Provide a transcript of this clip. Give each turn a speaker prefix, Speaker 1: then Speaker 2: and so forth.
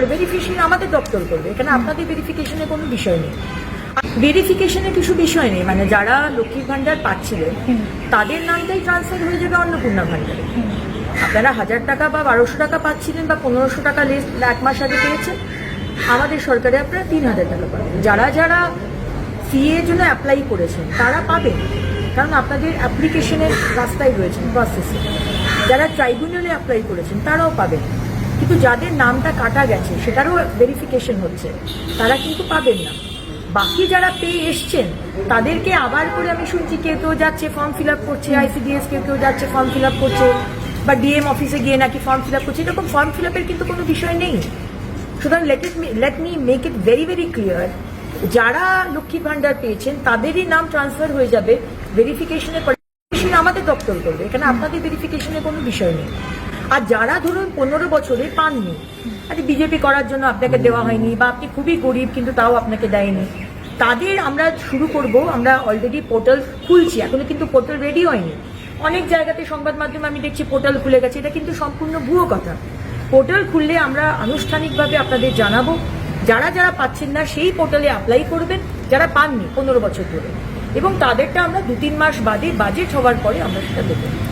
Speaker 1: Verification আমাদের দপ্তর করবে, এখানে আপনাদের ভেরিফিকেশনের কোনো বিষয় নেই। ভেরিফিকেশনের কিছু বিষয় নেই, মানে যারা লক্ষ্মীর ভান্ডার পাচ্ছিলেন তাদের নামটাই ট্রান্সফার হয়ে যাবে অন্নপূর্ণা ভান্ডারে। আপনারা 1000 টাকা বা 1200 টাকা পাচ্ছিলেন বা 1500 টাকা এক মাস আগে পেয়েছেন, আমাদের সরকারে আপনারা 3000 টাকা পাবেন। যারা যারা সিএ এর জন্য অ্যাপ্লাই করেছেন তারা পাবেন, কারণ আপনাদের অ্যাপ্লিকেশনের রাস্তায় রয়েছেন, প্রসেসে। যারা ট্রাইব্যুনালে অ্যাপ্লাই করেছেন তারাও পাবেন, কিন্তু যাদের নামটা কাটা গেছে সেটারও ভেরিফিকেশন হচ্ছে, তারা কিন্তু পাবেন না। বাকি যারা পেয়ে এসছেন তাদেরকে আবার করে আমি শুনছি কেউ কেউ যাচ্ছে ফর্ম ফিল আপ করছে, আইসিডিএস কেউ কেউ যাচ্ছে ফর্ম ফিল আপ করছে, বা ডিএম অফিসে গিয়ে নাকি ফর্ম ফিল আপ করছে। এরকম ফর্ম ফিল আপের কিন্তু কোনো বিষয় নেই। সুতরাং let me make it very very clear, যারা লক্ষ্মীর ভান্ডার পেয়েছেন তাদেরই নাম ট্রান্সফার হয়ে যাবে। ভেরিফিকেশনের আমাদের দপ্তর করবে, এখানে আপনাদের ভেরিফিকেশনের কোনো বিষয় নেই। আর যারা ধরুন 15 বছরে পাননি, আরে বিজেপি করার জন্য আপনাকে দেওয়া হয়নি, বা আপনি খুবই গরিব কিন্তু তাও আপনাকে দেয়নি, তাদের আমরা শুরু করব। আমরা অলরেডি পোর্টাল খুলছি, এখনো কিন্তু পোর্টাল রেডি হয়নি। অনেক জায়গাতে সংবাদ মাধ্যমে আমি দেখছি পোর্টাল খুলে গেছে, এটা কিন্তু সম্পূর্ণ ভুয়ো কথা। পোর্টাল খুললে আমরা আনুষ্ঠানিকভাবে আপনাদের জানাবো। যারা যারা পাচ্ছেন না সেই পোর্টালে অ্যাপ্লাই করবেন, যারা পাননি 15 বছর ধরে, এবং তাদেরটা আমরা 2-3 মাস বাদে বাজেট হওয়ার পরে আমরা সেটা দেবো।